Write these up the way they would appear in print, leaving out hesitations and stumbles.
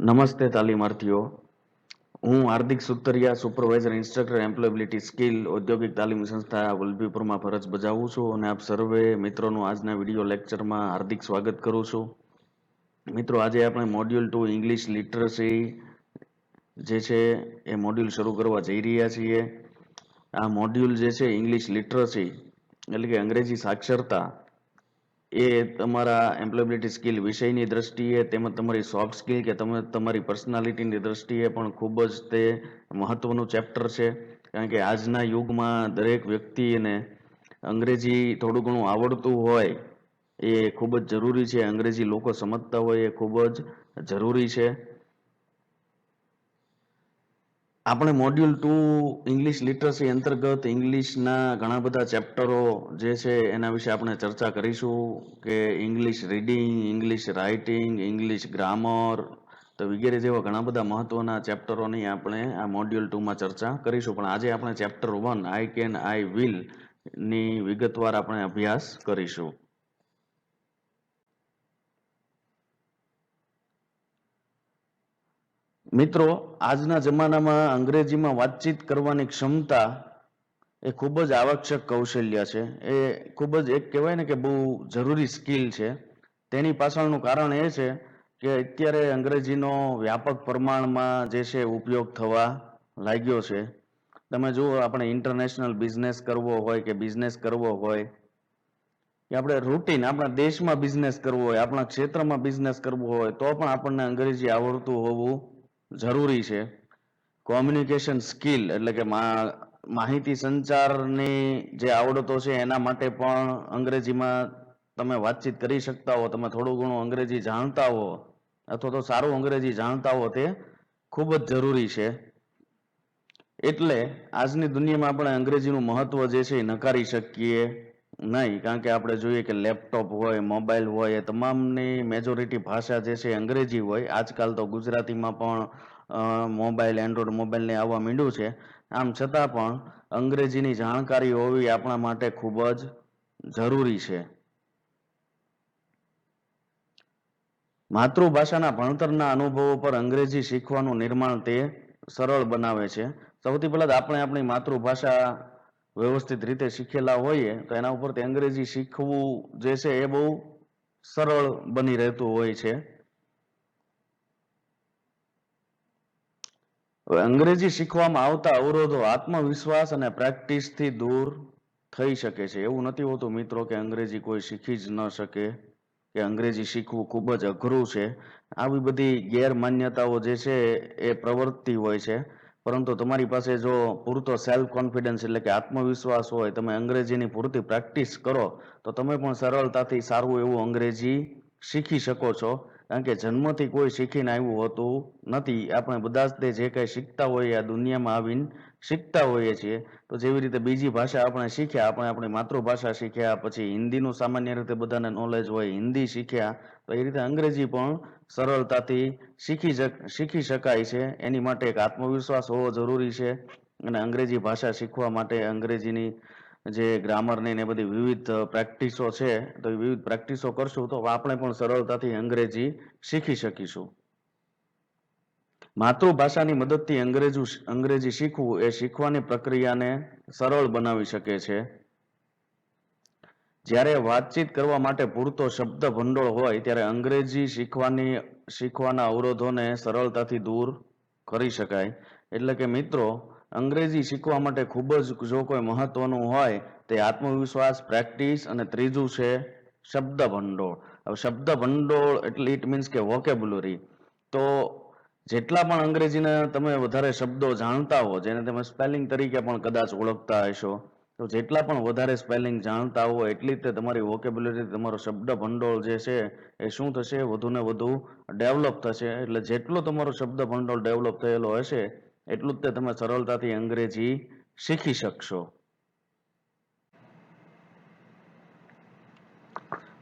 નમસ્તે તાલીમાર્થીઓ, હું Hardik Sutariya, supervisor instructor employability skill ઔદ્યોગિક તાલીમ સંસ્થા વલભીપુરમાં ફરજ બજાવું છું અને આપ સર્વે મિત્રોનું આજના વિડીયો લેક્ચરમાં હાર્દિક સ્વાગત કરું છું. મિત્રો, આજે આપણે મોડ્યુલ 2 ઇંગ્લિશ લિટરસી જે છે એ મોડ્યુલ શરૂ કરવા જઈ રહ્યા છીએ. આ મોડ્યુલ જે છે ઇંગ્લિશ લિટરસી એટલે કે અંગ્રેજી સાક્ષરતા એ તમારા એમ્પ્લોયબિલિટી સ્કિલ વિષયની દ્રષ્ટિએ તેમજ તમારી સોફ્ટ સ્કિલ કે તમારી પર્સનાલિટીની દ્રષ્ટિએ પણ ખૂબ જ તે મહત્વનું ચેપ્ટર છે. કારણ કે આજના યુગમાં દરેક વ્યક્તિને અંગ્રેજી થોડું ઘણું આવડતું હોય એ ખૂબ જ જરૂરી છે. અંગ્રેજી લોકો સમજતા હોય એ ખૂબ જ જરૂરી છે. આપણે મોડ્યુલ 2 ઇંગ્લિશ લિટરસી અંતર્ગત ઇંગ્લિશના ઘણા બધા ચેપ્ટરો જે છે એના વિશે આપણે ચર્ચા કરીશું કે English reading, English writing, English grammar તો વગેરે જેવા ઘણા બધા મહત્વના ચેપ્ટરોની આપણે આ મોડ્યુલ 2માં ચર્ચા કરીશું. પણ આજે આપણે chapter 1 I can I will ની વિગતવાર આપણે અભ્યાસ કરીશું. મિત્રો, આજના જમાનામાં અંગ્રેજીમાં વાતચીત કરવાની ક્ષમતા એ ખૂબ જ આવશ્યક કૌશલ્ય છે. એ ખૂબ જ એક કહેવાય ને કે બહુ જરૂરી સ્કિલ છે. તેની પાછળનું કારણ એ છે કે અત્યારે અંગ્રેજીનો વ્યાપક પ્રમાણમાં જે છે ઉપયોગ થવા લાગ્યો છે. તમે જુઓ, આપણે ઇન્ટરનેશનલ બિઝનેસ કરવો હોય કે બિઝનેસ કરવો હોય કે આપણે રૂટીન આપણા દેશમાં બિઝનેસ કરવો હોય, આપણા ક્ષેત્રમાં બિઝનેસ કરવો હોય તો પણ આપણને અંગ્રેજી આવડતું હોવું જરૂરી છે. કોમ્યુનિકેશન સ્કિલ એટલે કે માહિતી સંચારની જે આવડતો છે એના માટે પણ અંગ્રેજીમાં તમે વાતચીત કરી શકતા હો, તમે થોડું ઘણું અંગ્રેજી જાણતા હો અથવા તો સારું અંગ્રેજી જાણતા હો તે ખૂબ જ જરૂરી છે. એટલે આજની દુનિયામાં આપણે અંગ્રેજીનું મહત્વ જે છે એ નકારી શકીએ નહીં. કારણ કે આપણે જોઈએ કે લેપટોપ હોય, મોબાઈલ હોય, એ તમામની મેજોરિટી ભાષા જે છે અંગ્રેજી હોય. આજકાલ તો ગુજરાતીમાં પણ મોબાઈલ, એન્ડ્રોઈડ મોબાઈલને આવવા માંડ્યું છે. આમ છતાં પણ અંગ્રેજીની જાણકારી હોવી આપણા માટે ખૂબ જ જરૂરી છે. માતૃભાષાના ભણતરના અનુભવો પર અંગ્રેજી શીખવાનું નિર્માણ તે સરળ બનાવે છે. સૌથી પહેલા આપણે આપણી માતૃભાષા વ્યવસ્થિત રીતે શીખેલા હોઈએ તો એના ઉપરથી અંગ્રેજી શીખવું જે છે એ બહુ સરળ બની રહેતું હોય છે. અંગ્રેજી શીખવામાં આવતા અવરોધો આત્મવિશ્વાસ અને પ્રેક્ટિસથી દૂર થઈ શકે છે. એવું નથી હોતું મિત્રો કે અંગ્રેજી કોઈ શીખી જ ન શકે કે અંગ્રેજી શીખવું ખૂબ જ અઘરું છે. આવી બધી ગેરમાન્યતાઓ જે છે એ પ્રવર્તતી હોય છે. પરંતુ તમારી પાસે જો પૂરતો સેલ્ફ કોન્ફિડન્સ એટલે કે આત્મવિશ્વાસ હોય, તમે અંગ્રેજીની પૂરતી પ્રેક્ટિસ કરો તો તમે પણ સરળતાથી સારું એવું અંગ્રેજી શીખી શકો છો. કારણ કે જન્મથી કોઈ શીખીને આવ્યું હોતું નથી. આપણે બધા જ તે જે કંઈ શીખતા હોઈએ આ દુનિયામાં આવીને શીખતા હોઈએ છીએ. તો જેવી રીતે બીજી ભાષા આપણે શીખ્યા, આપણે આપણી માતૃભાષા શીખ્યા, પછી હિન્દીનું સામાન્ય રીતે બધાને નોલેજ હોય, હિન્દી શીખ્યા, તો એ રીતે અંગ્રેજી પણ સરળતાથી શીખી શકાય છે. એની માટે એક આત્મવિશ્વાસ હોવો જરૂરી છે. અને અંગ્રેજી ભાષા શીખવા માટે અંગ્રેજીની જે ગ્રામરની ને બધી વિવિધ પ્રેક્ટિસો છે તો એ વિવિધ પ્રેક્ટિસો કરશું તો આપણે પણ સરળતાથી અંગ્રેજી શીખી શકીશું. માતૃભાષાની મદદથી અંગ્રેજી શીખવું એ શીખવાની પ્રક્રિયાને સરળ બનાવી શકે છે. જ્યારે વાતચીત કરવા માટે પૂરતો શબ્દ ભંડોળ હોય ત્યારે અંગ્રેજી શીખવાના અવરોધોને સરળતાથી દૂર કરી શકાય. એટલે કે મિત્રો, અંગ્રેજી શીખવા માટે ખૂબ જ જો કોઈ મહત્વનું હોય તે આત્મવિશ્વાસ, પ્રેક્ટિસ અને ત્રીજું છે શબ્દ ભંડોળ. હવે શબ્દ ભંડોળ એટલે ઇટ મીન્સ કે વોકેબ્યુલરી. તો જેટલા પણ અંગ્રેજીના તમે વધારે શબ્દો જાણતા હો, જેને તમે સ્પેલિંગ તરીકે પણ કદાચ ઓળખતા હશો, તો જેટલા પણ વધારે સ્પેલિંગ જાણતા હો એટલી જ તમારી વોકેબ્યુલરી, તમારો શબ્દ ભંડોળ જે છે એ શું થશે? વધુ ને વધુ ડેવલપ થશે. એટલે જેટલો તમારો શબ્દ ભંડોળ ડેવલપ થયેલો હશે એટલું જ તમે સરળતાથી અંગ્રેજી શીખી શકશો.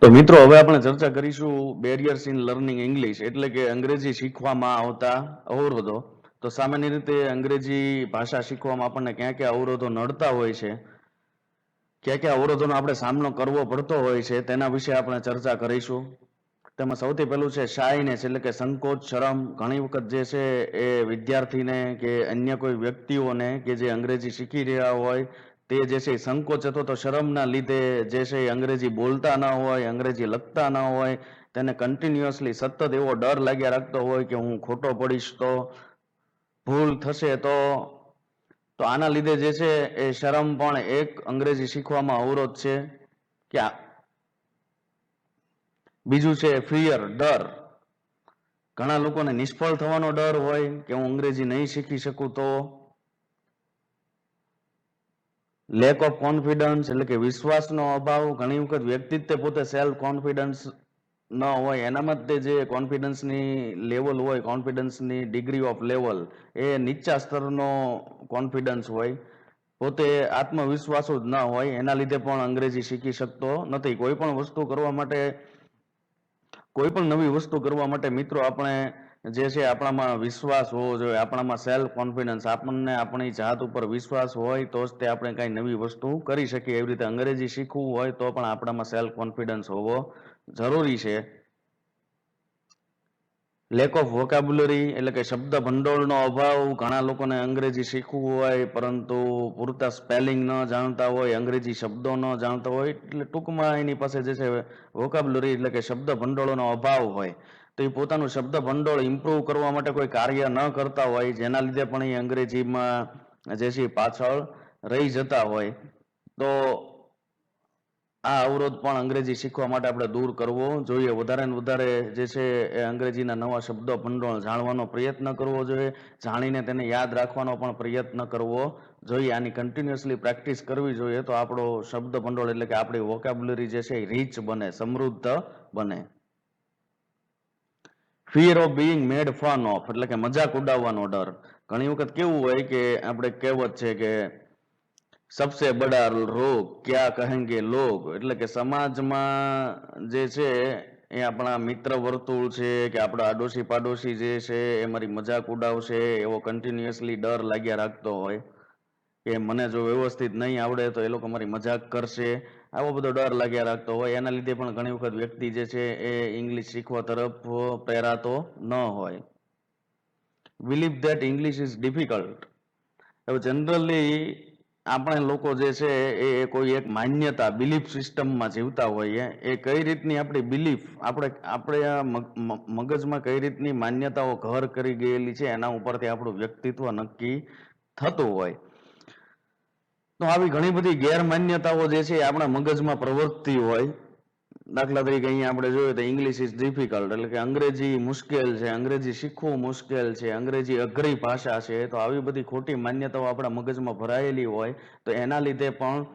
તો મિત્રો, હવે આપણે ચર્ચા કરીશું બેરિયર્સ ઇન લર્નિંગ ઇંગ્લિશ એટલે કે અંગ્રેજી શીખવામાં આવતા અવરોધો. તો સામાન્ય રીતે અંગ્રેજી ભાષા શીખવામાં આપણને ક્યાં ક્યાં અવરોધો નડતા હોય છે, ક્યાં ક્યાં અવરોધોનો આપણે સામનો કરવો પડતો હોય છે તેના વિશે આપણે ચર્ચા કરીશું. તેમાં સૌથી પહેલું છે શાયનેસ, એટલે કે સંકોચ, શરમ. ઘણી વખત જે છે એ વિદ્યાર્થીને કે અન્ય કોઈ વ્યક્તિઓને કે જે અંગ્રેજી શીખી રહ્યા હોય તે જે છે સંકોચ અથવા તો શરમના લીધે જે છે એ અંગ્રેજી બોલતા ન હોય, અંગ્રેજી લખતા ન હોય, તેને કન્ટિન્યુઅસલી સતત એવો ડર લાગ્યા રાખતો હોય કે હું ખોટો પડીશ તો, ભૂલ થશે તો આના લીધે જે છે એ શરમ પણ એક અંગ્રેજી શીખવામાં અવરોધ છે. કે બીજું છે ફિયર, ડર. ઘણા લોકોને નિષ્ફળ થવાનો ડર હોય કે હું અંગ્રેજી નહીં શીખી શકું તો. લેક ઓફ કોન્ફિડન્સ, એટલે કે વિશ્વાસનો અભાવ. ઘણી વખત વ્યક્તિત્વ પોતે સેલ્ફ કોન્ફિડન્સ ન હોય, એનામાં તે જે કોન્ફિડન્સની લેવલ હોય, કોન્ફિડન્સની ડિગ્રી ઓફ લેવલ એ નીચા સ્તરનો કોન્ફિડન્સ હોય, પોતે આત્મવિશ્વાસો જ ન હોય, એના લીધે પણ અંગ્રેજી શીખી શકતો નથી. કોઈ પણ વસ્તુ કરવા માટે, કોઈ પણ નવી વસ્તુ કરવા માટે મિત્રો આપણે જે છે આપણામાં વિશ્વાસ હોવો જોઈએ, આપણામાં સેલ્ફ કોન્ફિડન્સ, આપણને આપણી જાત ઉપર વિશ્વાસ હોય તો જ તે આપણે કઈ નવી વસ્તુ કરી શકીએ. એવી રીતે અંગ્રેજી શીખવું હોય તો પણ આપણામાં સેલ્ફ કોન્ફિડન્સ હોવો જરૂરી છે. લેક ઓફ વોકેબ્યુલરી, એટલે કે શબ્દ ભંડોળનો અભાવ. ઘણા લોકોને અંગ્રેજી શીખવું હોય પરંતુ પૂરતા સ્પેલિંગ ન જાણતા હોય, અંગ્રેજી શબ્દો ન જાણતા હોય, એટલે ટૂંકમાં એની પાસે જે છે વોકેબ્યુલરી એટલે કે શબ્દ ભંડોળનો અભાવ હોય, તો એ પોતાનું શબ્દ ભંડોળ ઇમ્પ્રૂવ કરવા માટે કોઈ કાર્ય ન કરતા હોય, જેના લીધે પણ એ અંગ્રેજીમાં જે છે પાછળ રહી જતા હોય. તો આ અવરોધ પણ અંગ્રેજી શીખવા માટે આપણે દૂર કરવો જોઈએ. વધારે ને વધારે જે છે એ અંગ્રેજીના નવા શબ્દો ભંડોળ જાણવાનો પ્રયત્ન કરવો જોઈએ, જાણીને તેને યાદ રાખવાનો પણ પ્રયત્ન કરવો જોઈએ. આની કન્ટિન્યુઅસલી પ્રેક્ટિસ કરવી જોઈએ તો આપણો શબ્દ ભંડોળ એટલે કે આપણી વોકેબ્યુલરી જે છે એ રીચ બને, સમૃદ્ધ બને. Fear of being made fun of, એટલે કે મજાક ઉડાવવાનો ડર. ઘણી વખત કેવું હોય કે આપણે કહેવત છે કે સબસે બડા રોગ ક્યાં કહેંગે લોગ, એટલે કે સમાજમાં જે છે એ આપણા મિત્ર વર્તુળ છે કે આપણા આડોશી પાડોશી જે છે એ મારી મજાક ઉડાવશે એવો કન્ટિન્યુઅસલી ડર લાગ્યા રાખતો હોય કે મને જો વ્યવસ્થિત નહીં આવડે તો એ લોકો મારી મજાક કરશે, આવો બધો ડર લાગ્યા રાખતો હોય. એના લીધે પણ ઘણી વખત વ્યક્તિ જે છે એ ઇંગ્લિશ શીખવા તરફ પ્રેરાતો ન હોય. Believe that English is difficult. હવે જનરલી આપણે લોકો જે છે એ કોઈ એક માન્યતા, બિલીફ સિસ્ટમમાં જીવતા હોઈએ. એ કઈ રીતની આપણી બિલીફ, આપણે મગજમાં કઈ રીતની માન્યતાઓ ઘર કરી ગયેલી છે એના ઉપરથી આપણું વ્યક્તિત્વ નક્કી થતું હોય. તો આવી ઘણી બધી ગેરમાન્યતાઓ જે છે આપણા મગજમાં પ્રવર્તતી હોય. દાખલા તરીકે અહીંયા આપણે જોઈએ તો ઇંગ્લિશ ઇઝ ડિફિકલ્ટ, એટલે કે અંગ્રેજી મુશ્કેલ છે, અંગ્રેજી શીખવું મુશ્કેલ છે, અંગ્રેજી અઘરી ભાષા છે. તો આવી બધી ખોટી માન્યતાઓ આપણા મગજમાં ભરાયેલી હોય તો એના લીધે પણ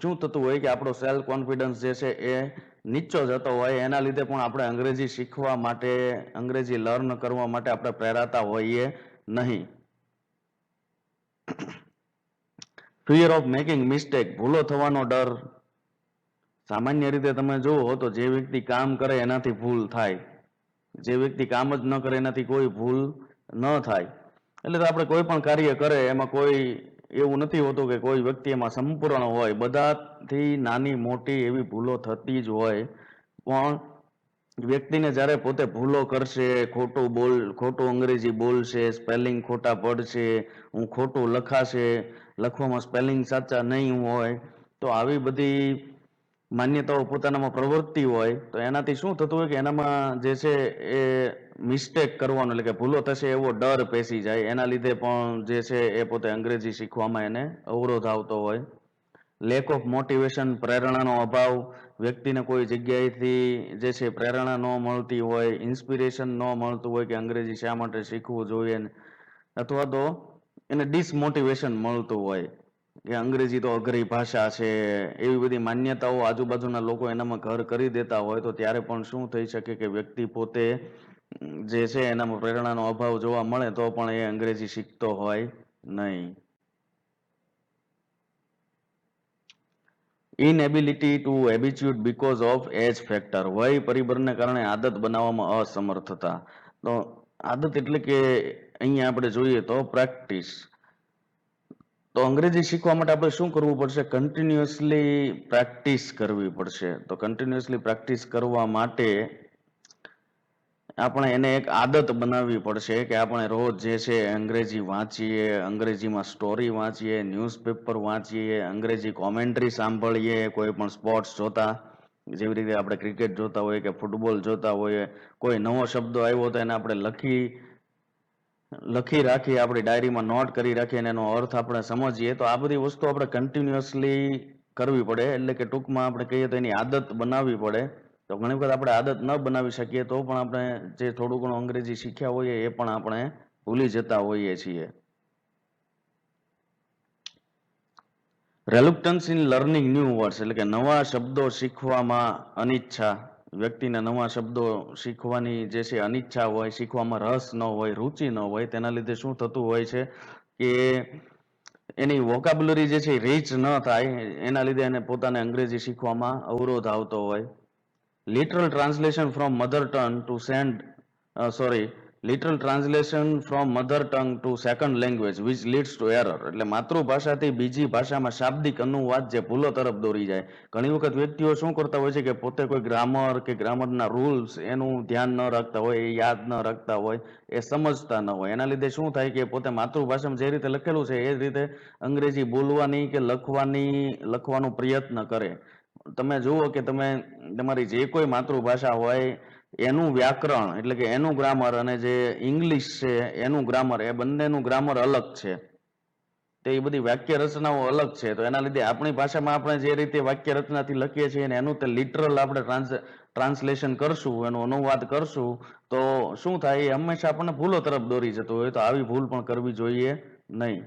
શું થતું હોય કે આપણો સેલ્ફ કોન્ફિડન્સ જે છે એ નીચો જતો હોય. એના લીધે પણ આપણે અંગ્રેજી શીખવા માટે, અંગ્રેજી લર્ન કરવા માટે આપણે પ્રેરાતા હોઈએ નહીં. ફિયર ઓફ મેકિંગ મિસ્ટેક, ભૂલો થવાનો ડર. સામાન્ય રીતે તમે જુઓ તો જે વ્યક્તિ કામ કરે એનાથી ભૂલ થાય, જે વ્યક્તિ કામ જ ન કરે એનાથી કોઈ ભૂલ ન થાય. એટલે તો આપણે કોઈ પણ કાર્ય કરે એમાં કોઈ એવું નથી હોતું કે કોઈ વ્યક્તિ એમાં સંપૂર્ણ હોય. બધાથી નાની મોટી એવી ભૂલો થતી જ હોય. પણ વ્યક્તિને જ્યારે પોતે ભૂલો કરશે, ખોટું અંગ્રેજી બોલશે, સ્પેલિંગ ખોટા પડશે, હું ખોટું લખાશે, લખવામાં સ્પેલિંગ સાચા નહીં હોય, તો આવી બધી માન્યતાઓ પોતાનામાં પ્રવૃત્તિ હોય તો એનાથી શું થતું હોય કે એનામાં જે છે એ મિસ્ટેક કરવાનો એટલે કે ભૂલો થશે એવો ડર પેસી જાય. એના લીધે પણ જે છે એ પોતે અંગ્રેજી શીખવામાં એને અવરોધ આવતો હોય. લેક ઓફ મોટિવેશન, પ્રેરણાનો અભાવ. વ્યક્તિને કોઈ જગ્યાએથી જે છે પ્રેરણા ન મળતી હોય, ઇન્સ્પિરેશન ન મળતું હોય કે અંગ્રેજી શા માટે શીખવું જોઈએ, અથવા તો એને ડિસમોટિવેશન મળતું હોય કે અંગ્રેજી તો અઘરી ભાષા છે. એવી બધી માન્યતાઓ આજુબાજુના લોકો એનામાં ઘર કરી દેતા હોય તો ત્યારે પણ શું થઈ શકે કે વ્યક્તિ પોતે જે છે એનામાં પ્રેરણાનો અભાવ જોવા મળે તો પણ એ અંગ્રેજી શીખતો હોય નહીં. Inability to habituate because of age factor, વય પરિબળને કારણે આદત બનાવવામાં અસમર્થતા. તો આદત એટલે કે અહીંયા આપણે જોઈએ તો પ્રેક્ટિસ. તો અંગ્રેજી શીખવા માટે આપણે શું કરવું પડશે? કન્ટિન્યુઅસલી પ્રેક્ટિસ કરવી પડશે. તો કન્ટિન્યુઅસલી પ્રેક્ટિસ કરવા માટે આપણે એને એક આદત બનાવવી પડશે કે આપણે રોજ જે છે અંગ્રેજી વાંચીએ, અંગ્રેજીમાં સ્ટોરી વાંચીએ, ન્યૂઝપેપર વાંચીએ, અંગ્રેજી કોમેન્ટ્રી સાંભળીએ, કોઈ પણ સ્પોર્ટ્સ જોતા, જેવી રીતે આપણે ક્રિકેટ જોતા હોઈએ કે ફૂટબોલ જોતા હોઈએ, કોઈ નવો શબ્દ આવ્યો તો એને આપણે લખી રાખીએ, આપણી ડાયરીમાં નોટ કરી રાખીએ અને એનો અર્થ આપણે સમજીએ. તો આ બધી વસ્તુ આપણે કન્ટિન્યુઅસલી કરવી પડે, એટલે કે ટૂંકમાં આપણે કહીએ તો એની આદત બનાવવી પડે. તો ઘણી વખત આપણે આદત ન બનાવી શકીએ તો પણ આપણે જે થોડું ઘણું અંગ્રેજી શીખ્યા હોઈએ એ પણ આપણે ભૂલી જતા હોઈએ છીએ. રેલુક્ટન્સ ઇન લર્નિંગ ન્યૂ વર્ડ્સ, એટલે કે નવા શબ્દો શીખવામાં અનિચ્છા. વ્યક્તિને નવા શબ્દો શીખવાની જે છે અનિચ્છા હોય, શીખવામાં રસ ન હોય, રુચિ ન હોય, તેના લીધે શું થતું હોય છે કે એની વોકાબ્યુલરી જે છે રીચ ન થાય, એના લીધે એને પોતાને અંગ્રેજી શીખવામાં અવરોધ આવતો હોય. Literal translation from mother tongue to literal translation from mother tongue to second language which leads to error, એટલે માતૃભાષાથી બીજી ભાષામાં શાબ્દિક અનુવાદ જે ભૂલો તરફ દોરી જાય. ઘણી વખત વ્યક્તિઓ શું કરતા હોય છે કે પોતે કોઈ ગ્રામર કે ગ્રામરના રૂલ્સ એનું ધ્યાન ન રાખતા હોય, એ યાદ ન રાખતા હોય, એ સમજતા ન હોય, એના લીધે શું થાય કે પોતે માતૃભાષામાં જે રીતે લખેલું છે એ જ રીતે અંગ્રેજી બોલવાની કે લખવાનો પ્રયત્ન કરે. તમે જુઓ કે તમે તમારી જે કોઈ માતૃભાષા હોય એનું વ્યાકરણ, એટલે કે એનું ગ્રામર, અને જે ઇંગ્લિશ છે એનું ગ્રામર, એ બંનેનું ગ્રામર અલગ છે. તો એ બધી વાક્ય રચનાઓ અલગ છે. તો એના લીધે આપણી ભાષામાં આપણે જે રીતે વાક્ય રચનાથી લખીએ છીએ એનું તે લિટરલ આપણે ટ્રાન્સલેશન કરશું, એનો અનુવાદ કરશું, તો શું થાય, એ હંમેશા આપણને ભૂલો તરફ દોરી જતું હોય. તો આવી ભૂલ પણ કરવી જોઈએ નહીં.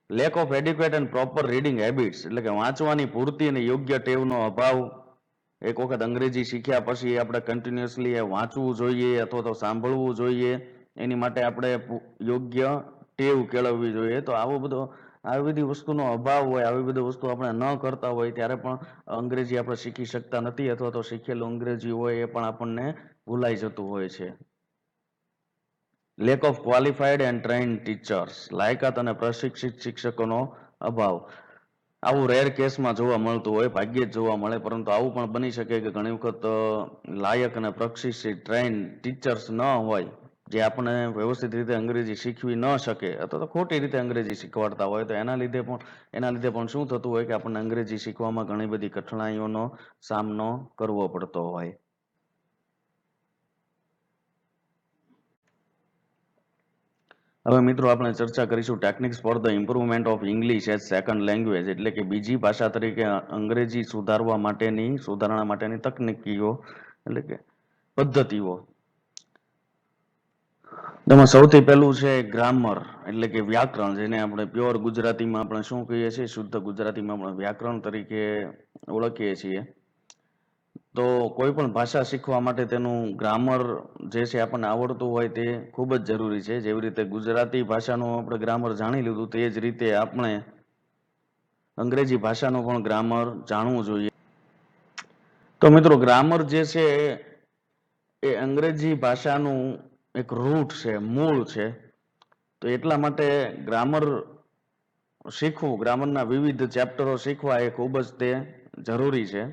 Lack of educate and proper reading habits, એટલે કે વાંચવાની પૂરતી અને યોગ્ય ટેવનો અભાવ. એક વખત અંગ્રેજી શીખ્યા પછી આપણે કન્ટિન્યુઅસલી એ વાંચવું જોઈએ અથવા તો સાંભળવું જોઈએ. એની માટે આપણે યોગ્ય ટેવ કેળવવી જોઈએ. તો આવી બધી વસ્તુનો અભાવ હોય, આવી બધી વસ્તુ આપણે ન કરતા હોય ત્યારે પણ અંગ્રેજી આપણે શીખી શકતા નથી, અથવા તો શીખેલું અંગ્રેજી હોય એ પણ આપણને ભૂલાઈ જતું હોય છે. Lack of qualified and trend teachers, લાયકાત અને પ્રશિક્ષિત શિક્ષકોનો અભાવ. આવું રેર કેસમાં જોવા મળતું હોય, ભાગ્યે જ જોવા મળે, પરંતુ આવું પણ બની શકે કે ઘણી વખત લાયક અને પ્રશિક્ષિત ટ્રેન્ડ ટીચર્સ ન હોય, જે આપણને વ્યવસ્થિત રીતે અંગ્રેજી શીખવી ન શકે અથવા તો ખોટી રીતે અંગ્રેજી શીખવાડતા હોય. તો એના લીધે પણ શું થતું હોય કે આપણને અંગ્રેજી શીખવામાં ઘણી બધી કઠણાઈઓનો સામનો કરવો પડતો હોય. હવે મિત્રો આપણે ચર્ચા કરીશું techniques for the improvement of English as second language, એટલે કે બીજી ભાષા તરીકે અંગ્રેજી સુધારણા માટેની તકનીકીઓ, એટલે કે પદ્ધતિઓ. તેમાં સૌથી પહેલું છે ગ્રામર, એટલે કે વ્યાકરણ, જેને આપણે પ્યોર ગુજરાતીમાં આપણે શું કહીએ છીએ, શુદ્ધ ગુજરાતીમાં આપણે વ્યાકરણ તરીકે ઓળખીએ છીએ. તો કોઈ પણ ભાષા શીખવા માટે તેનું ગ્રામર જે છે આપણને આવડતું હોય તે ખૂબ જ જરૂરી છે. જેવી રીતે ગુજરાતી ભાષાનું આપણે ગ્રામર જાણી લીધું, તે જ રીતે આપણે અંગ્રેજી ભાષાનું પણ ગ્રામર જાણવું જોઈએ. તો મિત્રો ગ્રામર જે છે એ અંગ્રેજી ભાષાનું એક રૂટ છે, મૂળ છે. તો એટલા માટે ગ્રામર શીખવું, ગ્રામરના વિવિધ ચેપ્ટરો શીખવા એ ખૂબ જ તે જરૂરી છે.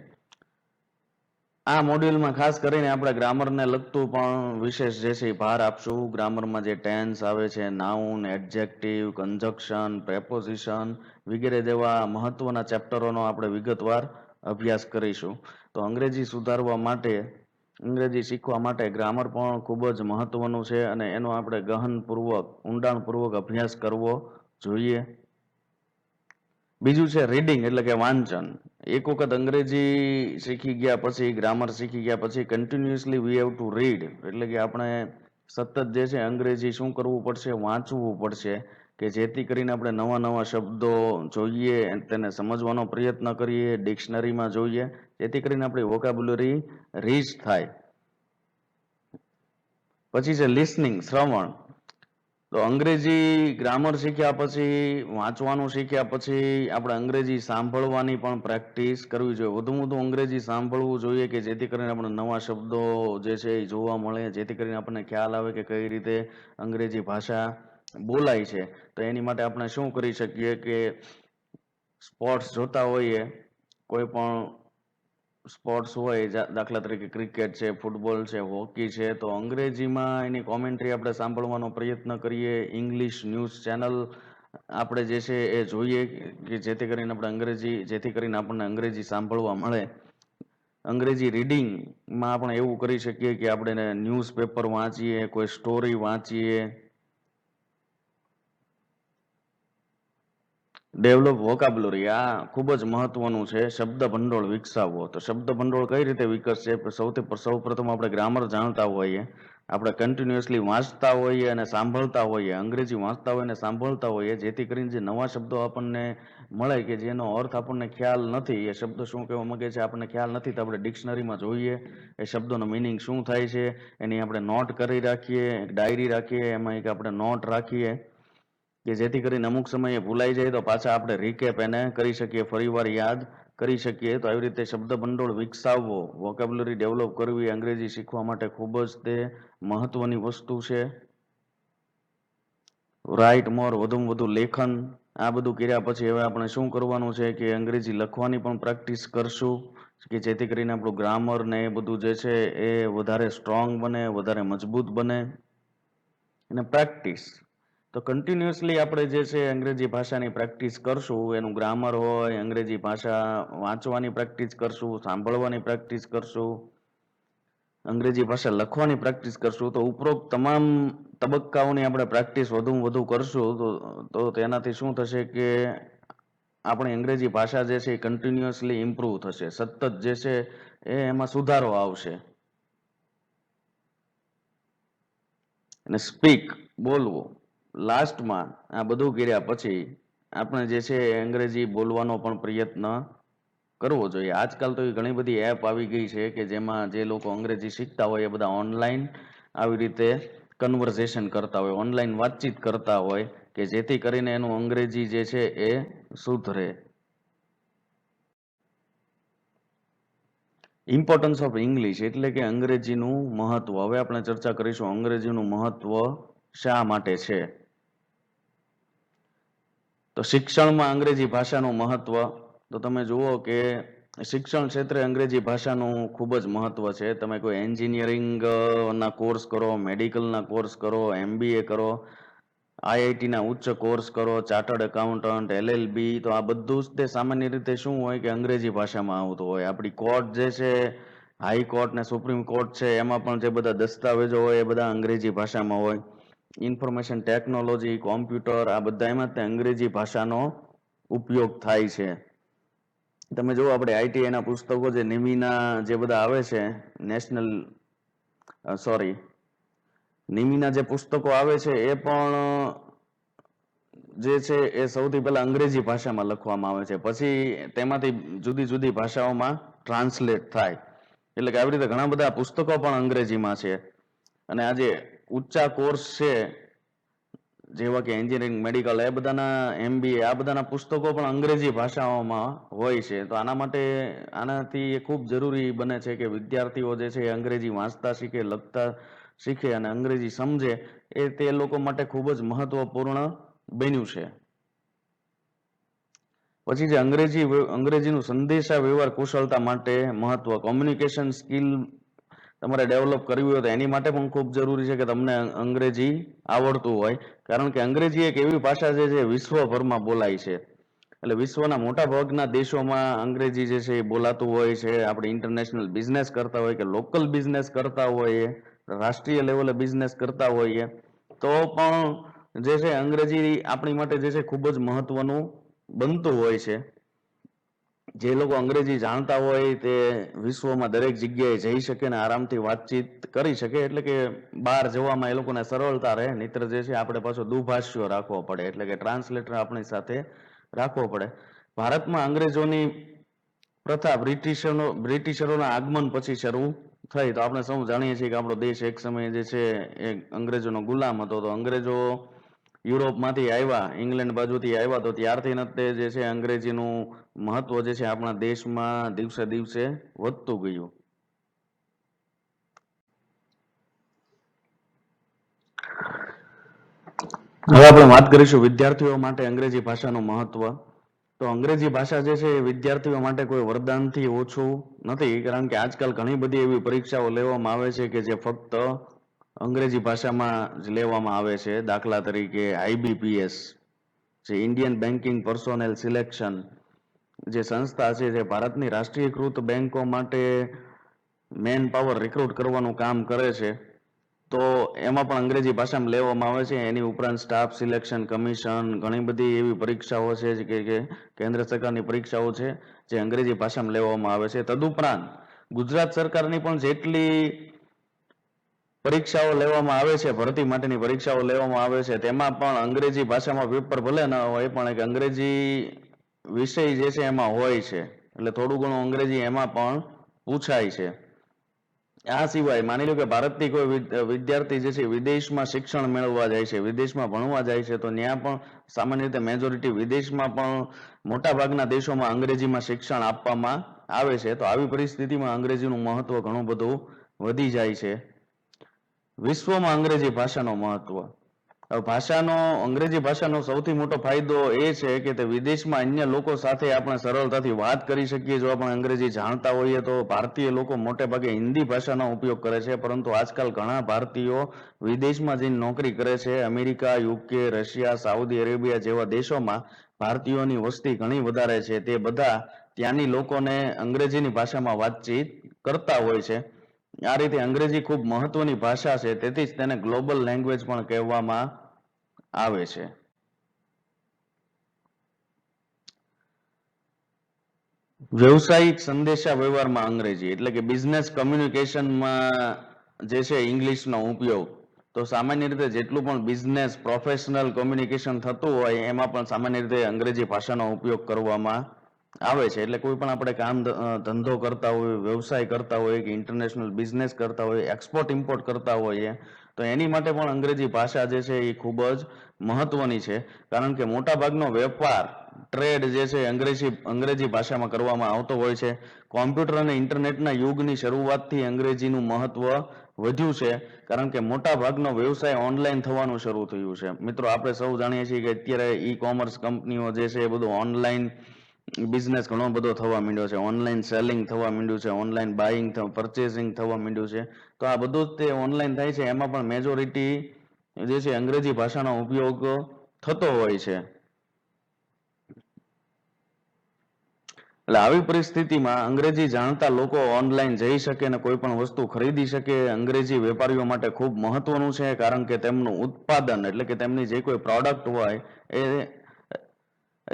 આ મોડ્યુલમાં ખાસ કરીને આપણે ગ્રામરને લગતું પણ વિશેષ જે છે ભાર આપશું. ગ્રામરમાં જે ટેન્સ આવે છે, નાઉન, એડજેક્ટિવ, કન્જક્શન, પ્રેપોઝિશન વગેરે જેવા મહત્વના ચેપ્ટરોનો આપણે વિગતવાર અભ્યાસ કરીશું. તો અંગ્રેજી શીખવા માટે ગ્રામર પણ ખૂબ જ મહત્વનું છે અને એનો આપણે ગહનપૂર્વક, ઊંડાણપૂર્વક અભ્યાસ કરવો જોઈએ. બીજું છે રીડિંગ, એટલે કે વાંચન. એક વખત અંગ્રેજી શીખી ગયા પછી, ગ્રામર શીખી ગયા પછી continuously we have to read, એટલે કે આપણે સતત જે છે અંગ્રેજી શું કરવું પડશે, વાંચવું પડશે, કે જેથી કરીને આપણે નવા નવા શબ્દો જોઈએ, તેને સમજવાનો પ્રયત્ન કરીએ, ડિક્શનરીમાં જોઈએ, જેથી કરીને આપણી વોકેબ્યુલરી રીચ થાય. પછી છે લિસનિંગ, શ્રવણ. તો અંગ્રેજી ગ્રામર શીખ્યા પછી, વાંચવાનું શીખ્યા પછી આપણે અંગ્રેજી સાંભળવાની પણ પ્રેક્ટિસ કરવી જોઈએ. વધુ અંગ્રેજી સાંભળવું જોઈએ કે જેથી કરીને આપણે નવા શબ્દો જે છે એ જોવા મળે, જેથી કરીને આપણને ખ્યાલ આવે કે કઈ રીતે અંગ્રેજી ભાષા બોલાય છે. તો એની માટે આપણે શું કરી શકીએ કે સ્પોર્ટ્સ જોતા હોઈએ, કોઈ પણ સ્પોર્ટ્સ હોય, દાખલા તરીકે ક્રિકેટ છે, ફૂટબોલ છે, હોકી છે, તો અંગ્રેજીમાં એની કોમેન્ટ્રી આપણે સાંભળવાનો પ્રયત્ન કરીએ. ઇંગ્લિશ ન્યૂઝ ચેનલ આપણે જે છે એ જોઈએ કે જેથી કરીને આપણને અંગ્રેજી સાંભળવા મળે. અંગ્રેજી રીડિંગમાં આપણે એવું કરી શકીએ કે આપણે ન્યૂઝપેપર વાંચીએ, કોઈ સ્ટોરી વાંચીએ. ડેવલપ વોકાબ્યુલરી, આ ખૂબ જ મહત્વનું છે. શબ્દ ભંડોળ વિકસાવવો. તો શબ્દ ભંડોળ કઈ રીતે વિકસશે? સૌપ્રથમ આપણે ગ્રામર જાણતા હોઈએ, આપણે કન્ટિન્યુઅસલી વાંચતા હોઈએ અને સાંભળતા હોઈએ, અંગ્રેજી વાંચતા હોય અને સાંભળતા હોઈએ, જેથી કરીને જે નવા શબ્દો આપણને મળે કે જેનો અર્થ આપણને ખ્યાલ નથી, એ શબ્દ શું કહેવા માંગે છે આપણને ખ્યાલ નથી, તો આપણે ડિક્શનરીમાં જોઈએ એ શબ્દોનો મિનિંગ શું થાય છે, એની આપણે નોટ કરી રાખીએ, એક ડાયરી રાખીએ, એમાં એક આપણે નોટ રાખીએ કે જેથી કરીને અમુક સમયે ભૂલાઈ જાય તો પાછા આપણે રીકેપ એને કરી શકીએ, ફરીવાર યાદ કરી શકીએ. તો આવી રીતે શબ્દ ભંડોળ વિકસાવવો, વોકેબ્યુલરી ડેવલપ કરવી અંગ્રેજી શીખવા માટે ખૂબ જ તે મહત્વની વસ્તુ છે. રાઇટ મોર, વધુમાં વધુ લેખન. આ બધું કર્યા પછી હવે આપણે શું કરવાનું છે કે અંગ્રેજી લખવાની પણ પ્રેક્ટિસ કરશું કે જેથી કરીને આપણું ગ્રામર ને એ બધું જે છે એ વધારે સ્ટ્રોંગ બને, વધારે મજબૂત બને. અને પ્રેક્ટિસ તો કન્ટિન્યુઅસલી આપણે જે છે અંગ્રેજી ભાષાની પ્રેક્ટિસ કરશું, એનું ગ્રામર હોય, અંગ્રેજી ભાષા વાંચવાની પ્રેક્ટિસ કરશું, સાંભળવાની પ્રેક્ટિસ કરશું, અંગ્રેજી ભાષા લખવાની પ્રેક્ટિસ કરશું, તો ઉપરોક્ત તમામ તબક્કાઓની આપણે પ્રેક્ટિસ વધુમાં વધુ કરશું તો તેનાથી શું થશે કે આપણી અંગ્રેજી ભાષા જે છે એ કન્ટિન્યુઅસલી ઇમ્પ્રૂવ થશે, સતત જે છે એ એમાં સુધારો આવશે. અને સ્પીક, બોલવું. લાસ્ટમાં આ બધું કર્યા પછી આપણે જે છે અંગ્રેજી બોલવાનો પણ પ્રયત્ન કરવો જોઈએ. આજકાલ તો ઘણી બધી એપ આવી ગઈ છે કે જેમાં જે લોકો અંગ્રેજી શીખતા હોય એ બધા ઓનલાઈન આવી રીતે કન્વર્ઝેશન કરતા હોય, ઓનલાઈન વાતચીત કરતા હોય કે જેથી કરીને એનું અંગ્રેજી જે છે એ સુધરે. ઇમ્પોર્ટન્સ ઓફ ઇંગ્લિશ એટલે કે અંગ્રેજીનું મહત્વ. હવે આપણે ચર્ચા કરીશું અંગ્રેજીનું મહત્વ શા માટે છે. તો શિક્ષણમાં અંગ્રેજી ભાષાનું મહત્વ, તો તમે જુઓ કે શિક્ષણ ક્ષેત્રે અંગ્રેજી ભાષાનું ખૂબ જ મહત્વ છે. તમે કોઈ એન્જિનિયરિંગ ના કોર્સ કરો, મેડિકલના કોર્સ કરો, MBA કરો, IITના ઉચ્ચ કોર્સ કરો, ચાર્ટર્ડ એકાઉન્ટન્ટ, LLB, તો આ બધું જ તે સામાન્ય રીતે શું હોય કે અંગ્રેજી ભાષામાં આવતું હોય. આપણી કોર્ટ જે છે, હાઈકોર્ટ ને સુપ્રીમ કોર્ટ છે, એમાં પણ જે બધા દસ્તાવેજો હોય એ બધા અંગ્રેજી ભાષામાં હોય. ઇન્ફોર્મેશન ટેકનોલોજી, કોમ્પ્યુટર, આ બધા એમાં તે અંગ્રેજી ભાષાનો ઉપયોગ થાય છે. તમે જુઓ આપણે ITIના પુસ્તકો જે નિમીના જે બધા આવે છે, નિમીના જે પુસ્તકો આવે છે એ પણ જે છે એ સૌથી પહેલા અંગ્રેજી ભાષામાં લખવામાં આવે છે, પછી તેમાંથી જુદી જુદી ભાષાઓમાં ટ્રાન્સલેટ થાય. એટલે કે આવી રીતે ઘણા બધા પુસ્તકો પણ અંગ્રેજીમાં છે. અને આજે ઊંચા કોર્સ છે જેવા કે એન્જિનિયરિંગ, મેડિકલ, એ બધાના MBA, આ બધાના પુસ્તકો પણ અંગ્રેજી ભાષાઓમાં હોય છે. તો આનાથી એ ખૂબ જરૂરી બને છે કે વિદ્યાર્થીઓ જે છે એ અંગ્રેજી વાંચતા શીખે, લખતા શીખે અને અંગ્રેજી સમજે. એ તે લોકો માટે ખૂબ જ મહત્વપૂર્ણ બન્યું છે. પછી જે અંગ્રેજીનું સંદેશા વ્યવહાર કુશળતા માટે મહત્વ, કોમ્યુનિકેશન સ્કિલ તમારે ડેવલપ કરવી હોય તો એની માટે પણ ખૂબ જરૂરી છે કે તમને અંગ્રેજી આવડતું હોય. કારણ કે અંગ્રેજી એક એવી ભાષા છે જે વિશ્વભરમાં બોલાય છે. એટલે વિશ્વના મોટા ભાગના દેશોમાં અંગ્રેજી જે છે એ બોલાતું હોય છે. આપણે ઇન્ટરનેશનલ બિઝનેસ કરતા હોય કે લોકલ બિઝનેસ કરતા હોઈએ, રાષ્ટ્રીય લેવલે બિઝનેસ કરતા હોઈએ, તો પણ જે છે અંગ્રેજી આપણી માટે જે છે ખૂબ જ મહત્વનું બનતું હોય છે. જે લોકો અંગ્રેજી જાણતા હોય તે વિશ્વમાં દરેક જગ્યાએ જઈ શકે ને આરામથી વાતચીત કરી શકે. એટલે કે બહાર જવામાં એ લોકોને સરળતા રહે. નહીતર જે છે આપણે પાછો દુભાષ્યો રાખવો પડે, એટલે કે ટ્રાન્સલેટર આપણી સાથે રાખવો પડે. ભારતમાં અંગ્રેજોની પ્રથા બ્રિટિશરોના આગમન પછી શરૂ થઈ. તો આપણે સૌ જાણીએ છીએ કે આપણો દેશ એક સમયે જે છે એ અંગ્રેજોનો ગુલામ હતો. તો અંગ્રેજો યુરોપમાંથી આવ્યા, ઇંગ્લેન્ડ બાજુથી આવ્યા, તો ત્યારથી તે જે છે અંગ્રેજીનું મહત્વ જે છે આપણા દેશમાં દિવસે દિવસે વધતું ગયું. હવે આપણે વાત કરીશું વિદ્યાર્થીઓ માટે અંગ્રેજી ભાષાનું મહત્વ. તો તો અંગ્રેજી ભાષા જે છે એ વિદ્યાર્થીઓ માટે કોઈ વરદાનથી ઓછું નથી, કારણ કે આજકાલ ઘણી બધી એવી પરીક્ષાઓ લેવામાં આવે છે કે જે ફક્ત અંગ્રેજી ભાષામાં જ લેવામાં આવે છે. દાખલા તરીકે IBPS, જે ઇન્ડિયન બેન્કિંગ પર્સોનેલ સિલેક્શન જે સંસ્થા છે, જે ભારતની રાષ્ટ્રીયકૃત બેંકો માટે મેન પાવર રિક્રુટ કરવાનું કામ કરે છે, તો એમાં પણ અંગ્રેજી ભાષામાં લેવામાં આવે છે. એની ઉપરાંત સ્ટાફ સિલેક્શન કમિશન, ઘણી બધી એવી પરીક્ષાઓ છે કે કેન્દ્ર સરકારની પરીક્ષાઓ છે જે અંગ્રેજી ભાષામાં લેવામાં આવે છે. તદુપરાંત ગુજરાત સરકારની પણ જેટલી પરીક્ષાઓ લેવામાં આવે છે, ભરતી માટેની પરીક્ષાઓ લેવામાં આવે છે, તેમાં પણ અંગ્રેજી ભાષામાં પેપર ભલે ન હોય પણ એક અંગ્રેજી વિષય જે છે એમાં હોય છે, એટલે થોડું ઘણું અંગ્રેજી એમાં પણ પૂછાય છે. આ સિવાય માની લો કે ભારતથી કોઈ વિદ્યાર્થી જે છે વિદેશમાં શિક્ષણ મેળવવા જાય છે, વિદેશમાં ભણવા જાય છે, તો ત્યાં પણ સામાન્ય રીતે મેજોરિટી વિદેશમાં પણ મોટા ભાગના દેશોમાં અંગ્રેજીમાં શિક્ષણ આપવામાં આવે છે. તો આવી પરિસ્થિતિમાં અંગ્રેજીનું મહત્વ ઘણું બધું વધી જાય છે. વિશ્વમાં અંગ્રેજી ભાષાનો મહત્વ. અંગ્રેજી ભાષાનો સૌથી મોટો ફાયદો એ છે કે તે વિદેશમાં અન્ય લોકો સાથે આપણે સરળતાથી વાત કરી શકીએ. જો આપણે અંગ્રેજી જાણતા હોઈએ તો ભારતીય લોકો મોટે ભાગે હિન્દી ભાષાનો ઉપયોગ કરે છે, પરંતુ આજકાલ ઘણા ભારતીયો વિદેશમાં જઈને નોકરી કરે છે. America, UK, Russia, Saudi Arabia જેવા દેશોમાં ભારતીયોની વસ્તી ઘણી વધારે છે. તે બધા ત્યાંની લોકોને અંગ્રેજીની ભાષામાં વાતચીત કરતા હોય છે. આ રીતે અંગ્રેજી ખૂબ મહત્વની ભાષા છે, તેથી જ તેને ગ્લોબલ લેંગ્વેજ પણ કહેવામાં આવે છે. વ્યવસાયિક સંદેશા વ્યવહારમાં અંગ્રેજી એટલે કે બિઝનેસ કમ્યુનિકેશનમાં જે છે ઇંગ્લિશનો ઉપયોગ, તો સામાન્ય રીતે જેટલું પણ બિઝનેસ પ્રોફેશનલ કોમ્યુનિકેશન થતું હોય એમાં પણ સામાન્ય રીતે અંગ્રેજી ભાષાનો ઉપયોગ કરવામાં આવે છે. એટલે કોઈ પણ આપણે કામ ધંધો કરતા હોય, વ્યવસાય કરતા હોય કે ઇન્ટરનેશનલ બિઝનેસ કરતા હોય, એક્સપોર્ટ ઇમ્પોર્ટ કરતા હોઈએ, તો એની માટે પણ અંગ્રેજી ભાષા જે છે એ ખૂબ જ મહત્વની છે, કારણ કે મોટા ભાગનો વેપાર ટ્રેડ જે છે અંગ્રેજી ભાષામાં કરવામાં આવતો હોય છે. કોમ્પ્યુટર અને ઇન્ટરનેટના યુગની શરૂઆતથી અંગ્રેજીનું મહત્વ વધ્યું છે, કારણ કે મોટા ભાગનો વ્યવસાય ઓનલાઈન થવાનું શરૂ થયું છે. મિત્રો, આપણે સૌ જાણીએ છીએ કે અત્યારે ઈ-કોમર્સ કંપનીઓ જે છે એ બધું ઓનલાઈન બિઝનેસ ઘણો બધો થવા માંડ્યો છે, ઓનલાઈન સેલિંગ થવા માંડ્યું છે, ઓનલાઈન બાઇંગ પરચેસિંગ થવા માંડ્યું છે. તો આ બધું જ તે ઓનલાઈન થાય છે, એમાં પણ મેજોરિટી જે છે અંગ્રેજી ભાષાનો ઉપયોગ થતો હોય છે. એટલે આવી પરિસ્થિતિમાં અંગ્રેજી જાણતા લોકો ઓનલાઈન જઈ શકે અને કોઈ પણ વસ્તુ ખરીદી શકે. અંગ્રેજી વેપારીઓ માટે ખૂબ મહત્વનું છે, કારણ કે તેમનું ઉત્પાદન એટલે કે તેમની જે કોઈ પ્રોડક્ટ હોય એ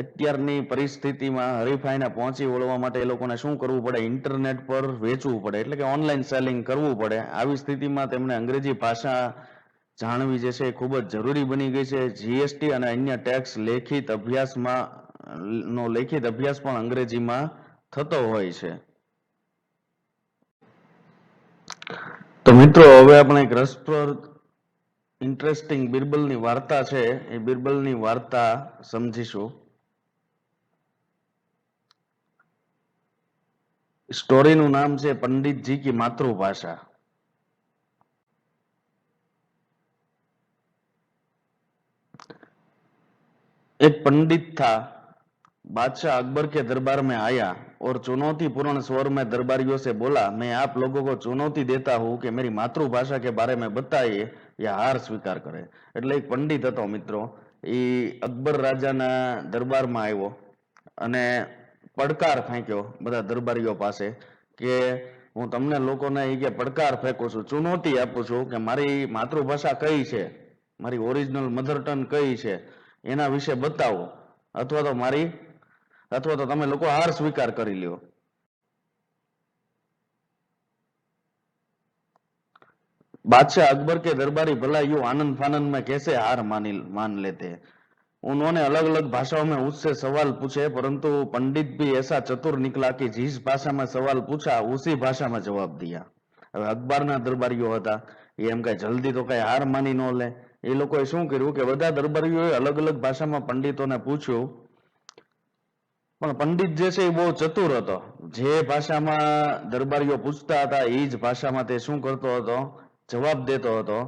અત્યારની પરિસ્થિતિમાં હરીફાઈને પહોંચી વળવા માટે એ લોકોને શું કરવું પડે? ઇન્ટરનેટ પર વેચવું પડે, એટલે કે ઓનલાઈન સેલિંગ કરવું પડે. આવી સ્થિતિમાં તેમને અંગ્રેજી ભાષા જાણવી જે છે એ ખૂબ જ જરૂરી બની ગઈ છે. GST અને અન્ય ટેક્સ લેખિત અભ્યાસ પણ અંગ્રેજીમાં થતો હોય છે. તો મિત્રો, હવે આપણે એક રસપ્રદ ઇન્ટરેસ્ટિંગ બિરબલની વાર્તા છે, એ બિરબલની વાર્તા સમજીશું. સ્ટોરીનું નામ છે पंडित जी की मातृभाषा. एक पंडित था, बादशाह अकबर के दरबार में आया और चुनौतीपूर्ण स्वर में दरबारियों से बोला, मैं आप लोगों को चुनौती देता हूं कि मेरी मातृभाषा के बारे में बताइए या हार स्वीकार करे. એટલે એક પંડિત હતો મિત્રો, એ અકબર રાજાના દરબારમાં આવ્યો અને પડકાર ફેંક્યો બધા દરબારીઓ પાસે કે હું તમને લોકોને એ કે પડકાર ફેંકું છું, ચુનૌતી આપું છું કે મારી માતૃભાષા કઈ છે, મારી ઓરિજિનલ મધર ટંગ કઈ છે, એના વિશે બતાવો, અથવા તો તમે લોકો હાર સ્વીકાર કરી લ્યો. बादशाह अकबर के दरबारी भला यूं आनंद फानंद में कैसे हार मान लेते हैं. उन्होंने अलग अलग भाषाओं में उससे सवाल पूछे, परंतु पंडित भी ऐसा चतुर निकला कि जिस भाषा में सवाल पूछा उसी भाषा में जवाब दिया. હવે અકબરના દરબારીઓ હતા, એમ કઈ જલ્દી તો કઈ હાર માની ન લે. એ લોકોએ શું કર્યું કે બધા દરબારીઓએ અલગ અલગ ભાષામાં પંડિતોને પૂછ્યું, પણ પંડિત જે છે એ બહુ ચતુર હતો. જે ભાષામાં દરબારીઓ પૂછતા હતા એ જ ભાષામાં તે શું કરતો હતો? જવાબ દેતો હતો.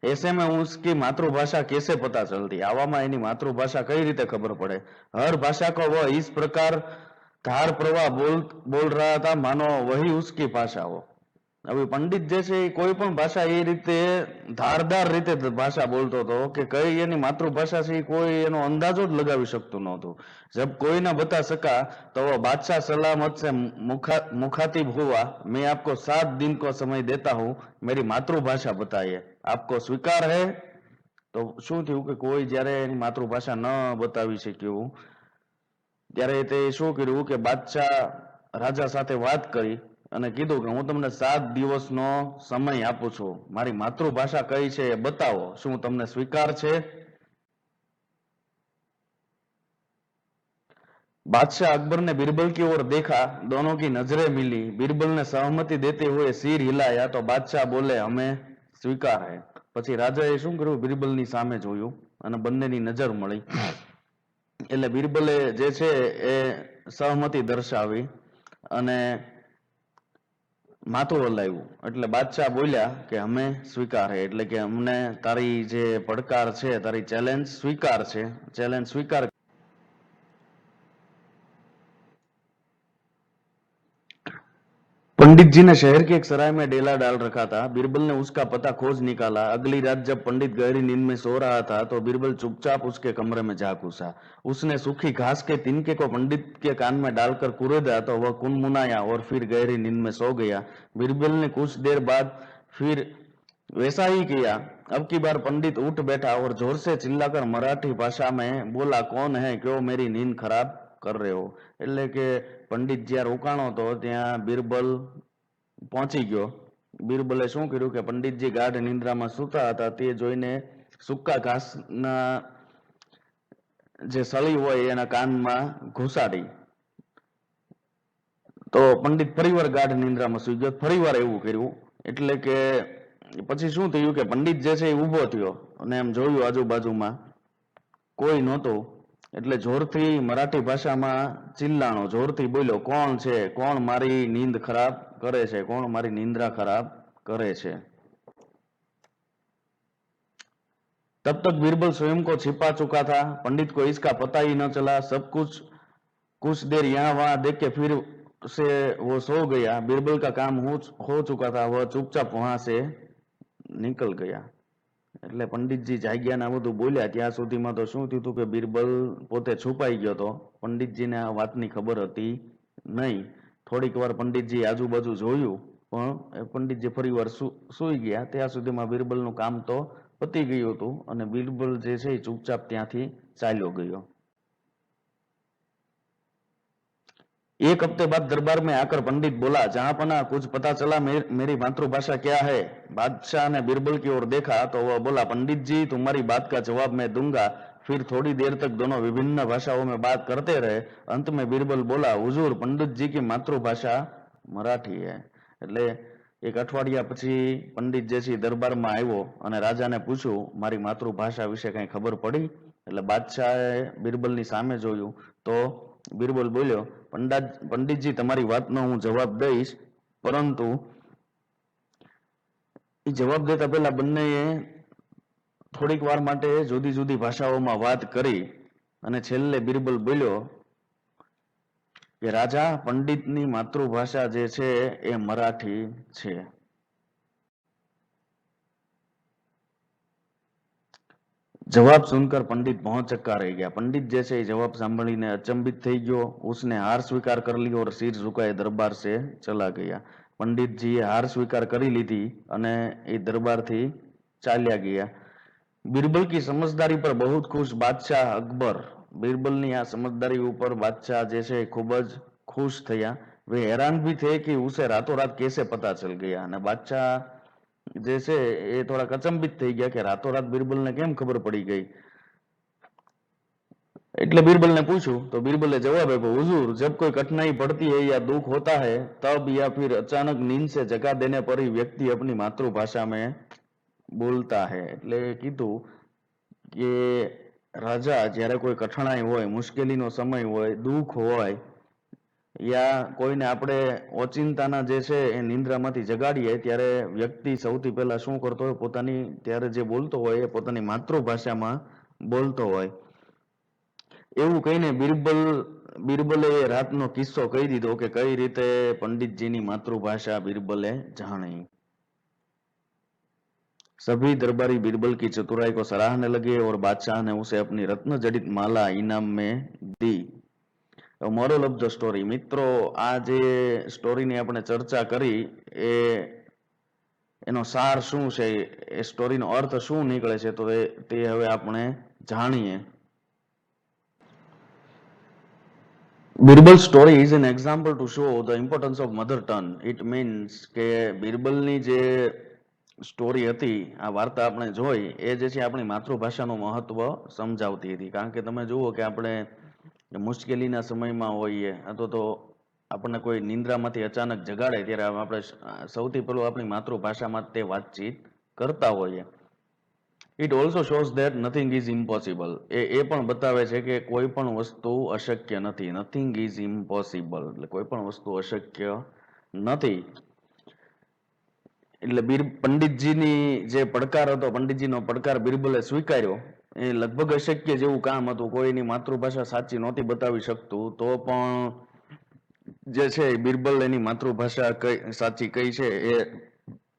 ऐसे में उसकी मातृभाषा कैसे पता चलती, आवामा एनी मातृभाषा कई रीते खबर पड़े। हर भाषा को वह इस प्रकार धार प्रवाह बोल रहा था मानो वही उसकी भाषा हो। હવે પંડિત જે છે એ કોઈ પણ ભાષા એ રીતે ધારદાર રીતે ભાષા બોલતો હતો કે કઈ એની માતૃભાષા છે કોઈ એનો અંદાજો જ લગાવી શકતું નહોતું। जब कोई ना बता सका तो वह बादशाह सलामत से मुखातिब हुआ, मैं आपको 7 दिन को समय देता हूं, मेरी मातृभाषा बताइए, आपको स्वीकार है। तो શું થયું કે કોઈ જ્યારે એની માતૃભાષા ન બતાવી શક્યું ત્યારે તે શું કર્યું કે બાદશાહ રાજા સાથે વાત કરી અને કીધું કે હું તમને 7 દિવસનો સમય આપું છું, મારી માતૃભાષા કઈ છે એ બતાવો, શું તમને સ્વીકાર છે? बादशाह अकबर ने बीरबल की ओर देखा, दोनों की नजरें मिली। बीरबल ने सहमति देते हुए सिर हिलाया तो बादशाह बोले हमें स्वीकार है। પછી રાજાએ શું કર્યું, બીરબલની સામે જોયું અને બંનેની નજર મળી એટલે બીરબલે જે છે એ સહમતિ દર્શાવી અને માથું હલાવ્યું એટલે બાદશાહ બોલ્યા કે અમે સ્વીકાર છે, એટલે કે અમને તારી જે પડકાર છે, તારી ચેલેન્જ સ્વીકાર છે, ચેલેન્જ સ્વીકાર। पंडित जी ने शहर के एक सराय में डेला डाल रखा था। बीरबल ने उसका पता खोज निकाला। अगली रात जब पंडित गहरी नींद में सो रहा था तो बीरबल चुपचाप उसके कमरे में जा घुसा। उसने सूखी घास के तिनके को पंडित के कान में डालकर कुरेदा तो वह कुनमुनाया और फिर गहरी नींद में सो गया। बीरबल ने कुछ देर बाद फिर वैसा ही किया। अब की बार पंडित उठ बैठा और जोर से चिल्लाकर मराठी भाषा में बोला, कौन है, क्यों मेरी नींद खराब कर रहे हो। એટલે કે પંડિત જ્યાં રોકાણો હતો ત્યાં બીરબલ પહોંચી ગયો। બીરબલે શું કર્યું કે પંડિતજી ગાઢ નિંદ્રામાં સૂતા હતા તે જોઈને સૂકા ઘાસના જે સળી હોય એના કાનમાં ઘુસાડી તો પંડિત ફરીવાર ગાઢ નિંદ્રામાં સૂઈ ગયો। ફરીવાર એવું કર્યું એટલે કે પછી શું થયું કે પંડિત જે છે એ ઊભો થયો અને એમ જોયું આજુબાજુમાં કોઈ નહોતું એટલે જોરથી મરાઠી ભાષામાં ચિલ્લાણો, જોરથી બોલ્યો, કોણ છે, કોણ મારી નીંદ ખરાબ કરે છે, કોણ મારી નિંદ્રા ખરાબ કરે છે। तब तक बीरबल स्वयं को छिपा चुका था। पंडित को इसका पता ही न चला। सब कुछ देर यहाँ वहां देख के फिर से वो सो गया। बीरबल का काम हो चुका था, वह चुपचाप वहां से निकल गया। એટલે પંડિતજી જાગ્યા ને બધું બોલ્યા ત્યાં સુધીમાં તો શું થયું કે બીરબલ પોતે છુપાઈ ગયો હતો, પંડિતજીને આ વાતની ખબર હતી નહીં। થોડીક વાર પંડિતજી આજુબાજુ જોયું પણ પંડિતજી ફરીવાર સૂઈ ગયા। ત્યાં સુધીમાં બીરબલનું કામ તો પતી ગયું હતું અને બીરબલ જે છે એ ચૂપચાપ ત્યાંથી ચાલ્યો ગયો। एक हफ्ते बाद दरबार में आकर पंडित बोला, जहांपना कुछ पता चला मेरी मातृभाषा क्या है। बादशाह ने बीरबल की ओर देखा तो वह बोला, पंडित जी तुम्हारी बात का जवाब मैं दूंगा। फिर थोड़ी देर तक दोनों विभिन्न भाषाओं में बात करते रहे। अंत में बीरबल बोला, हुजूर पंडित जी की मातृभाषा मराठी है। એટલે એક અઠવાડિયા પછી પંડિત જે છે દરબારમાં આવ્યો અને રાજાને પૂછ્યું મારી માતૃભાષા વિશે કઈ ખબર પડી। એટલે બાદશાહે બીરબલની સામે જોયું તો બીરબલ બોલ્યો, पंडितजी તમારી વાતનો હું જવાબ દઈશ, પરંતુ એ જવાબ દેતા પહેલા બંનેએ થોડીક વાર માટે જુદી જુદી ભાષાઓમાં વાત કરી અને છેલ્લે બીરબલ બોલ્યો કે રાજા પંડિતની માતૃભાષા જે છે એ મરાઠી છે। जवाब सुनकर पंडित बहुत चक्का रह गया। पंडित जैसे ही जवाब सांभळीने अचंबित થઈ ગયો। उसने हार स्वीकार कर ली और सिर झुकाए दरबार से चला गया। पंडित जी हार स्वीकार કરી લીધી અને એ દરબારથી ચાલ્યા ગયા। बीरबल की समझदारी पर बहुत खुश बादशाह अकबर, बीरबलની આ સમજદારી ઉપર બાદશાહ જે છે ખૂબ જ खुश થયા। वे हैरान भी थे कि उसे रातों रात कैसे पता चल गया। અને બાદશાહ જે છે એ થોડા અચંબિત થઈ ગયા કે રાતોરાત બીરબલને કેમ ખબર પડી ગઈ। એટલે बीरबलने पूछूं तो बीरबले जवाब आप्यो, हुजूर जब कोई कठिनाई पड़ती है या दुख होता है तब या फिर अचानक नींद से जगा देने पर ही व्यक्ति अपनी मातृभाषा में बोलता है। એટલે કીધું કે રાજા જ્યારે કોઈ કઠણાઈ હોય, મુશ્કેલીનો સમય હોય, દુઃખ હોય, યા કોઈને આપણે ઓચિંતાના જે છે એ નિંદ્રામાંથી જગાડીએ ત્યારે વ્યક્તિ સૌથી પહેલા શું કરતો હોય, પોતાની ત્યારે જે બોલતો હોય એ પોતાની માતૃભાષામાં બોલતો હોય. એવું કહીને બિરબલે એ રાતનો કિસ્સો કહી દીધો કે કઈ રીતે પંડિતજીની માતૃભાષા બિરબલે જાણી. सभी दरबारी बीरबल की चतुराई को सराहने लगे और बादशाह ने उसे अपनी रत्न जड़ित माला इनाम में दी. Moral of the story. મિત્રો, આ જે સ્ટોરીની આપણે ચર્ચા કરી એ એનો સાર શું છે, એ સ્ટોરીનો અર્થ શું નીકળે છે, તો તે હવે આપણે જાણીએ. Birbal's story is an example to show the importance of mother tongue. It means કે બિરબલની જે સ્ટોરી હતી, આ વાર્તા આપણે જોઈ, એ જે છે આપણી માતૃભાષાનું મહત્વ સમજાવતી હતી. કારણ કે તમે જુઓ કે આપણે મુશ્કેલીના સમયમાં હોઈએ અથવા તો આપણને કોઈ નિંદ્રામાંથી અચાનક જગાડે ત્યારે આપણે સૌથી પહેલું આપણી માતૃભાષામાં તે વાતચીત કરતા હોઈએ. It also shows that nothing is impossible. એ પણ બતાવે છે કે કોઈ પણ વસ્તુ અશક્ય નથી. નથિંગ ઇઝ ઇમ્પોસિબલ એટલે કોઈ પણ વસ્તુ અશક્ય નથી. એટલે પંડિતજીની જે પડકાર હતો, પંડિતજીનો પડકાર બિરબલે સ્વીકાર્યો. એ લગભગ અશક્ય જેવું કામ હતું, કોઈની માતૃભાષા સાચી નહોતી બતાવી શકતું, તો પણ જે છે બિરબલ એની માતૃભાષા સાચી કઈ છે એ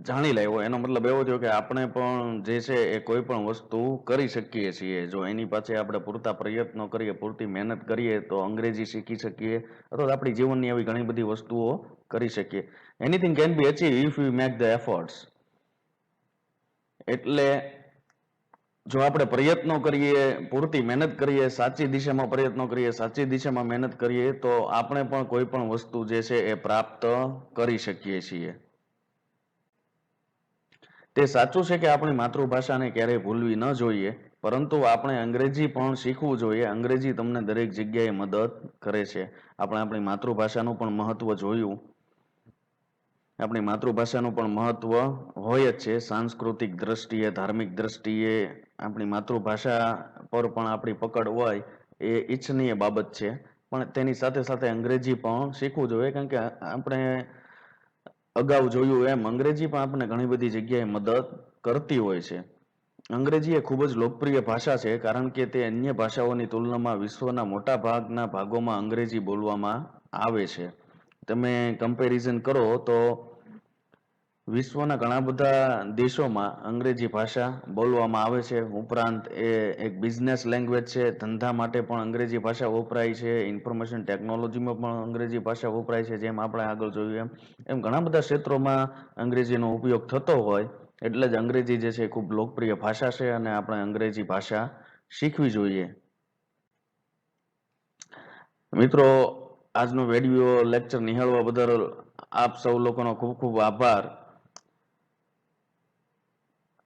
જાણી લાવ્યો. એનો મતલબ એવો થયો કે આપણે પણ જે છે એ કોઈ પણ વસ્તુ કરી શકીએ છીએ. જો એની પાછળ આપણે પૂરતા પ્રયત્નો કરીએ, પૂરતી મહેનત કરીએ, તો અંગ્રેજી શીખી શકીએ અથવા આપણી જીવનની આવી ઘણી બધી વસ્તુઓ કરી શકીએ. Anything can be achieve if you make the efforts. એટલે જો આપણે પ્રયત્નો કરીએ, પૂરતી મહેનત કરીએ, સાચી દિશામાં પ્રયત્નો કરીએ, સાચી દિશામાં મહેનત કરીએ, તો આપણે પણ કોઈ પણ વસ્તુ જે છે એ પ્રાપ્ત કરી શકીએ છીએ. તે સાચું છે કે આપણી માતૃભાષાને ક્યારેય ભૂલવી ન જોઈએ, પરંતુ આપણે અંગ્રેજી પણ શીખવું જોઈએ. અંગ્રેજી તમને દરેક જગ્યાએ મદદ કરે છે. આપણે આપણી માતૃભાષાનું પણ મહત્વ જોયું. આપણી માતૃભાષાનું પણ મહત્વ હોય જ છે. સાંસ્કૃતિક દ્રષ્ટિએ, ધાર્મિક દ્રષ્ટિએ આપણી માતૃભાષા પર પણ આપણી પકડ હોય એ ઈચ્છનીય બાબત છે. પણ તેની સાથે સાથે અંગ્રેજી પણ શીખવું જોઈએ, કારણ કે આપણે અગાઉ જોયું એમ અંગ્રેજી પણ આપણને ઘણી બધી જગ્યાએ મદદ કરતી હોય છે. અંગ્રેજી એ ખૂબ જ લોકપ્રિય ભાષા છે, કારણ કે તે અન્ય ભાષાઓની તુલનામાં વિશ્વના મોટા ભાગના ભાગોમાં અંગ્રેજી બોલવામાં આવે છે. તમે કમ્પેરિઝન કરો તો વિશ્વના ઘણા બધા દેશોમાં અંગ્રેજી ભાષા બોલવામાં આવે છે. ઉપરાંત એ એક બિઝનેસ લેંગ્વેજ છે. ધંધા માટે પણ અંગ્રેજી ભાષા વપરાય છે. ઇન્ફોર્મેશન ટેકનોલોજીમાં પણ અંગ્રેજી ભાષા વપરાય છે. જેમ આપણે આગળ જોયું એમ ઘણા બધા ક્ષેત્રોમાં અંગ્રેજીનો ઉપયોગ થતો હોય, એટલે જ અંગ્રેજી જે છે ખૂબ લોકપ્રિય ભાષા છે અને આપણે અંગ્રેજી ભાષા શીખવી જોઈએ. મિત્રો, આજનો વિડીયો લેક્ચર નિહાળવા બદલ આપ સૌ લોકોનો ખૂબ ખૂબ આભાર.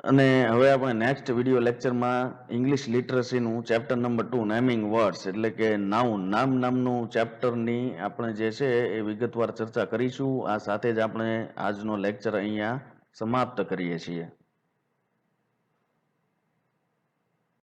અને હવે આપણે નેક્સ્ટ વિડીયો લેક્ચરમાં ઇંગ્લિશ લિટરસીનું ચેપ્ટર નંબર 2 નેમિંગ વર્ડ્સ એટલે કે નામનું ચેપ્ટરની આપણે જે છે એ વિગતવાર ચર્ચા કરીશું. આ સાથે જ આપણે આજનો લેક્ચર અહીંયા સમાપ્ત કરીએ છીએ.